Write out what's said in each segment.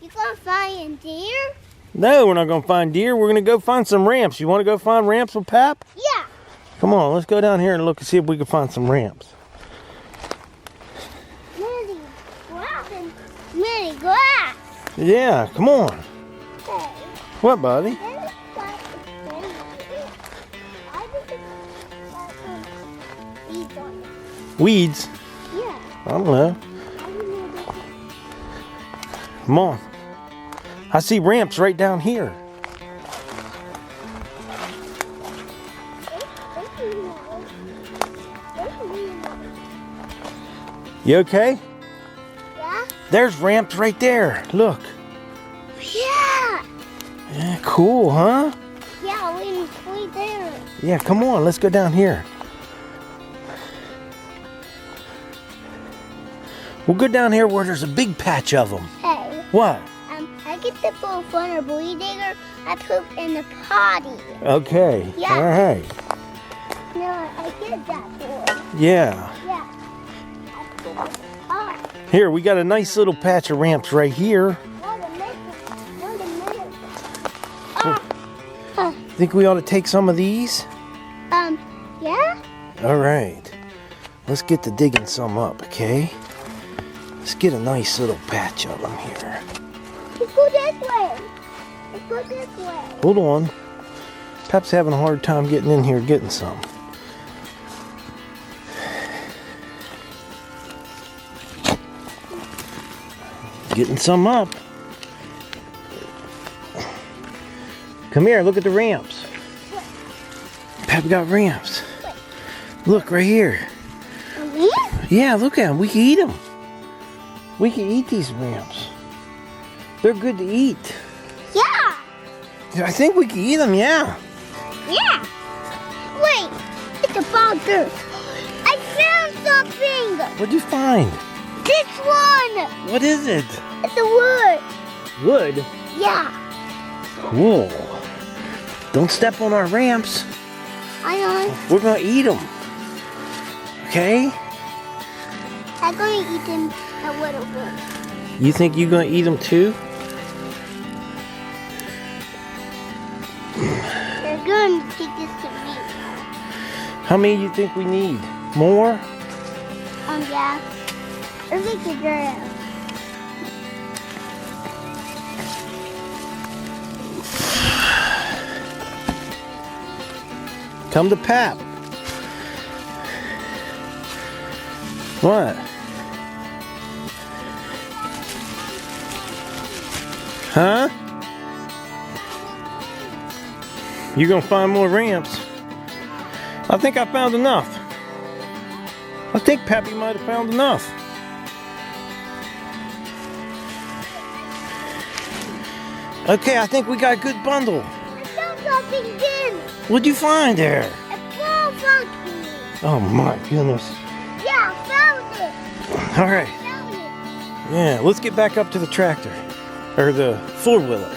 You gonna find a deer? No, we're not going to find deer. We're going to go find some ramps. You want to go find ramps with Pap? Yeah. Come on, let's go down here and look and see if we can find some ramps. Many grass. Yeah, come on. Hey. What, buddy? Weeds? Yeah. I don't know. Come on. I see ramps right down here. You okay? Yeah. There's ramps right there. Look. Yeah. Yeah, cool, huh? Yeah, we there. Yeah, come on. Let's go down here. We'll go down here where there's a big patch of them. Hey. What? I get the full fun of weed digger. I poop in the potty. Okay. Yeah. All right. No, I get that for. Yeah. Yeah. Oh, Here, we got a nice little patch of ramps right here. what a minute. What a minute. Oh. Think we ought to take some of these? Yeah? All right. Let's get to digging some up, okay? Let's get a nice little patch of them here. Let's go this way. Let's go this way. Hold on. Pap's having a hard time getting in here getting some. Getting some up. Come here, look at the ramps. Pap got ramps. Look right here. Me? Yeah, look at them. We can eat them. We can eat these ramps. They're good to eat. Yeah. I think we can eat them, yeah. Yeah. Wait, it's a bugger. I found something. What'd you find? This one. What is it? It's a wood. Wood? Yeah. Cool. Don't step on our ramps. I know. We're gonna eat them. Okay? I'm going to eat them a little bit. You think you're gonna eat them too? They're going to take this to me. How many you think we need? More? Yeah. I think it's good. Come to Pap. What? Huh? You gonna find more ramps? I think I found enough. I think Pappy might have found enough. Okay, I think we got a good bundle. I found something good. What'd you find there? A ball funky. Oh my goodness. Yeah, I found it. All right. I found it. Yeah, let's get back up to the tractor. Or the four-wheeler.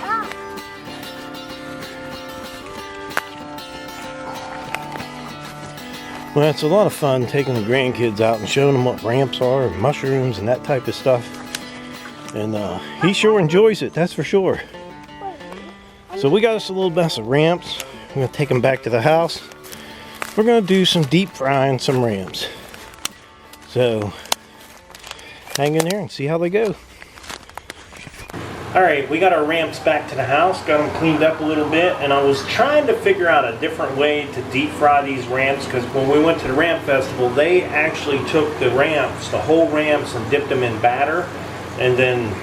Oh, Well, it's a lot of fun taking the grandkids out and showing them what ramps are, and mushrooms, and that type of stuff. And he sure enjoys it, that's for sure. So we got us a little mess of ramps. I'm going to take them back to the house. We're going to do some deep frying some ramps. So, hang in there and see how they go. Alright, we got our ramps back to the house, got them cleaned up a little bit, and I was trying to figure out a different way to deep fry these ramps, because when we went to the ramp festival, they actually took the ramps, the whole ramps, and dipped them in batter, and then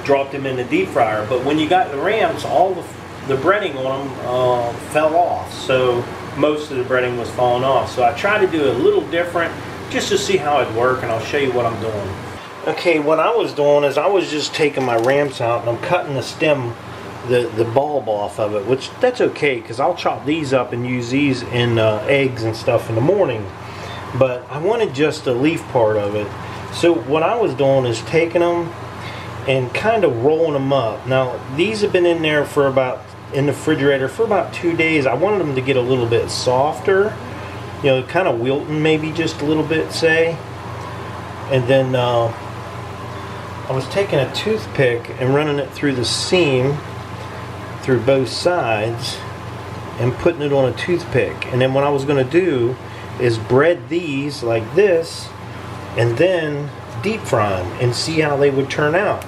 dropped them in the deep fryer. But when you got the ramps, all the breading on them fell off, so most of the breading was falling off. So I tried to do a little different, just to see how it'd work, and I'll show you what I'm doing. Okay, what I was doing is I was just taking my ramps out and I'm cutting the stem, the bulb off of it, which that's okay because I'll chop these up and use these in eggs and stuff in the morning. But I wanted just the leaf part of it. So what I was doing is taking them and kind of rolling them up. Now these have been in there in the refrigerator for about 2 days. I wanted them to get a little bit softer. you know, kind of wilting maybe just a little bit, say. And then I was taking a toothpick and running it through the seam, through both sides, and putting it on a toothpick. And then what I was going to do is bread these like this, and then deep fry them and see how they would turn out.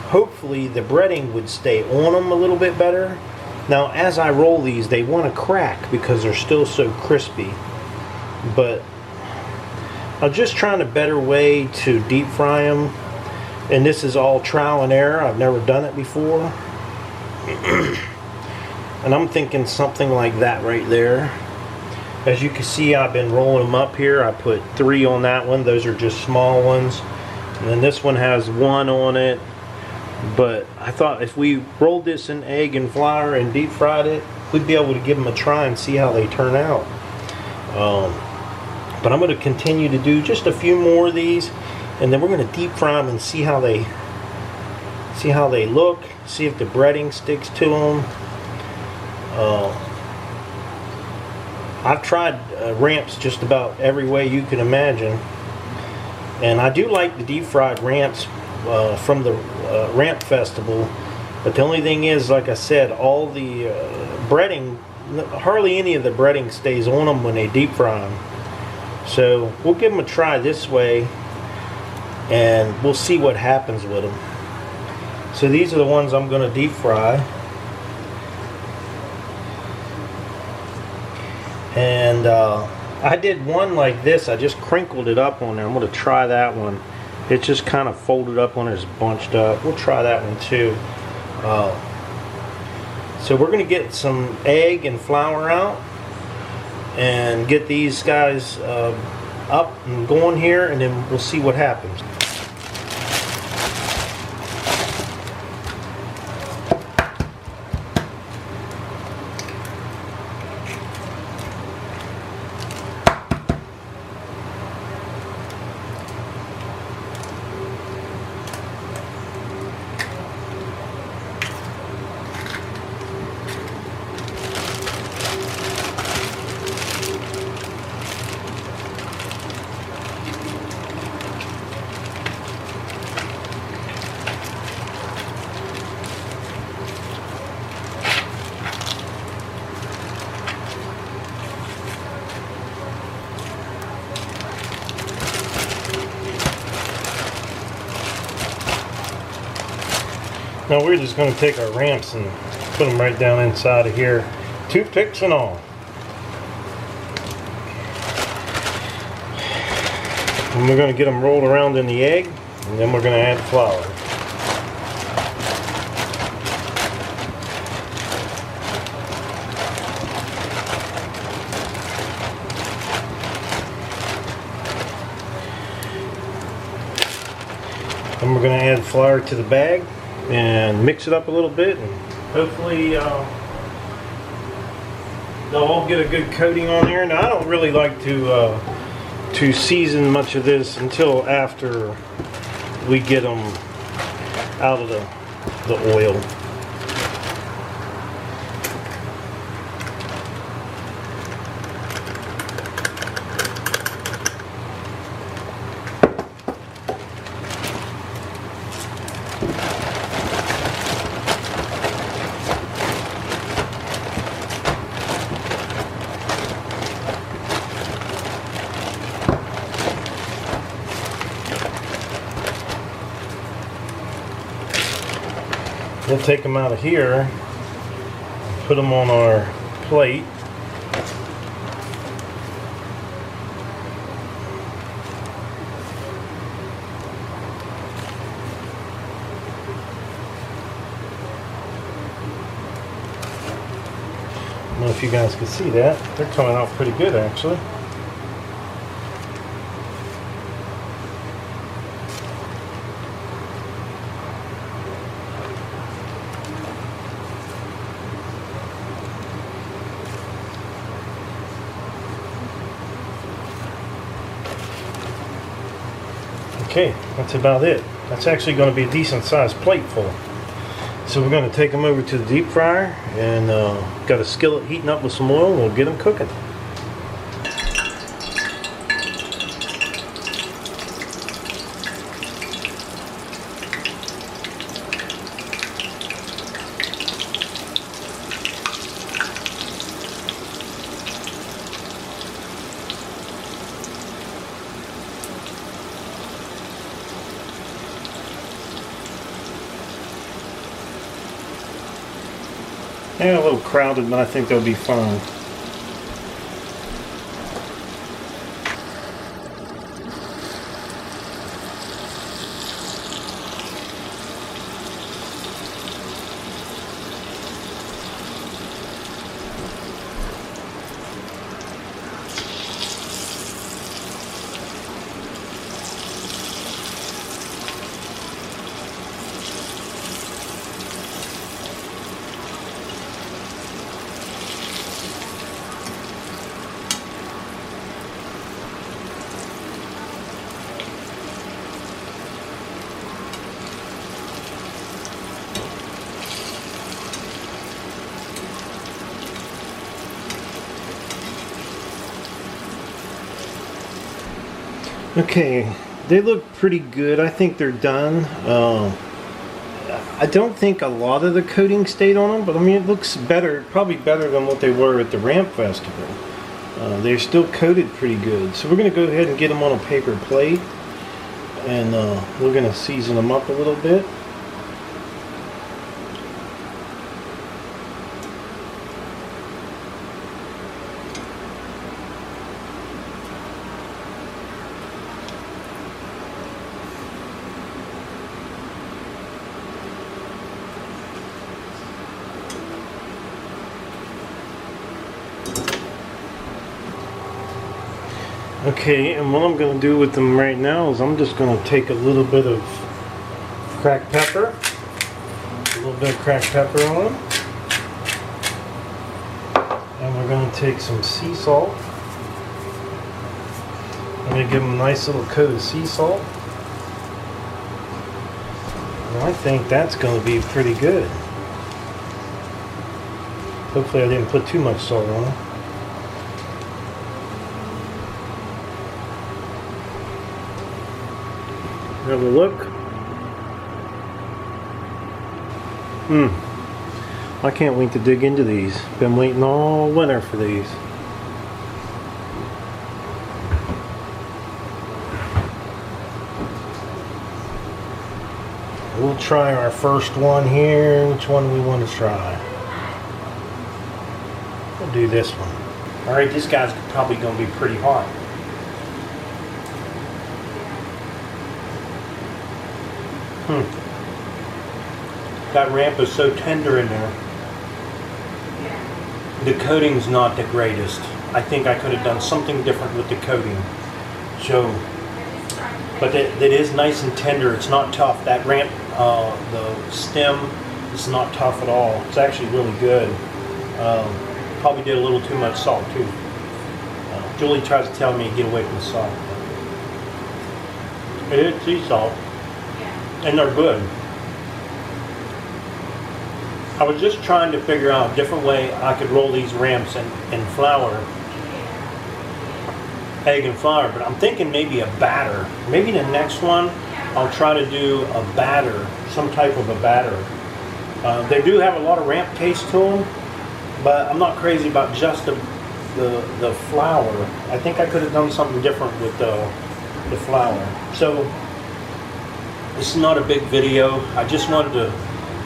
Hopefully the breading would stay on them a little bit better. Now as I roll these, they want to crack because they're still so crispy. But I'm just trying a better way to deep fry them. And this is all trial and error. I've never done it before. And I'm thinking something like that right there. As you can see, I've been rolling them up here. I put 3 on that one. Those are just small ones. And then this one has 1 on it. But I thought if we rolled this in egg and flour and deep fried it, we'd be able to give them a try and see how they turn out. But I'm going to continue to do just a few more of these, and then we're going to deep fry them and see how they look, see if the breading sticks to them. I've tried ramps just about every way you can imagine, and I do like the deep fried ramps from the ramp festival. But the only thing is, like I said, all the breading, hardly any of the breading stays on them when they deep fry them. So we'll give them a try this way, and we'll see what happens with them. So these are the ones I'm going to deep fry. And I did one like this. I just crinkled it up on there. I'm going to try that one. It just kind of folded up on it, it's bunched up. We'll try that one too. So we're going to get some egg and flour out and get these guys up and going here, and then we'll see what happens. Now we're just going to take our ramps and put them right down inside of here, toothpicks and all. And we're going to get them rolled around in the egg, and then we're going to add flour. Then we're going to add flour to the bag and mix it up a little bit, and hopefully they'll all get a good coating on there. Now I don't really like to season much of this until after we get them out of the oil. We'll take them out of here, put them on our plate. I don't know if you guys can see that. They're coming out pretty good actually. Okay, that's about it. That's actually going to be a decent sized plate full. So we're going to take them over to the deep fryer, and got a skillet heating up with some oil, and we'll get them cooking. They're a little crowded, but I think they'll be fine. Okay, they look pretty good. I think they're done. I don't think a lot of the coating stayed on them, but I mean it looks better, probably better than what they were at the Ramp Festival. They're still coated pretty good. So we're going to go ahead and get them on a paper plate, and we're going to season them up a little bit. Okay, and what I'm going to do with them right now is I'm just going to take a little bit of cracked pepper, on them, and we're going to take some sea salt. I'm going to give them a nice little coat of sea salt. And I think that's going to be pretty good. Hopefully I didn't put too much salt on them. Have a look. I can't wait to dig into these. Been waiting all winter for these. We'll try our first one here. Which one do we want to try? We'll do this one. Alright, this guy's probably going to be pretty hot. That ramp is so tender in there. The coating's not the greatest. I think I could have done something different with the coating. So, but it is nice and tender. It's not tough. That ramp, the stem, is not tough at all. It's actually really good. Probably did a little too much salt too. Julie tries to tell me to get away from the salt. It is sea salt. And they're good. I was just trying to figure out a different way I could roll these ramps in flour, egg and flour, but I'm thinking maybe a batter. Maybe the next one I'll try to do a batter, some type of a batter. They do have a lot of ramp taste to them, but I'm not crazy about just the flour. I think I could have done something different with the flour. So this is not a big video. I just wanted to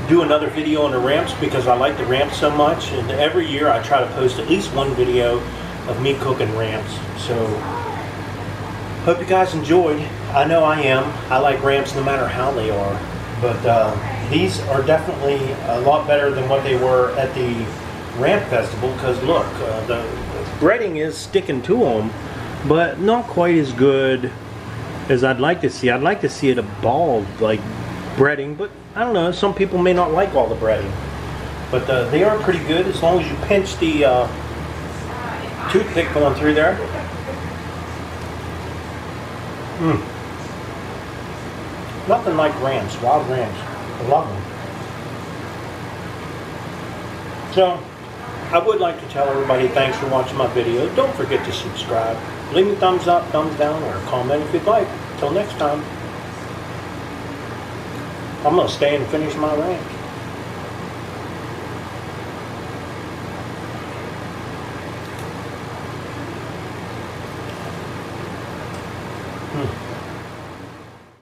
do another video on the ramps because I like the ramps so much, and every year I try to post at least one video of me cooking ramps. So hope you guys enjoyed. I know I am. I like ramps no matter how they are, but these are definitely a lot better than what they were at the Ramp Festival, because look, the breading is sticking to them, but not quite as good as I'd like to see. I'd like to see it a ball like breading, but I don't know, some people may not like all the breading, but they are pretty good as long as you pinch the toothpick going through there. Nothing like ramps, wild ramps. I love them. So I would like to tell everybody thanks for watching my video. Don't forget to subscribe. Leave me a thumbs up, thumbs down, or a comment if you'd like. Till next time. I'm going to stay and finish my ranch.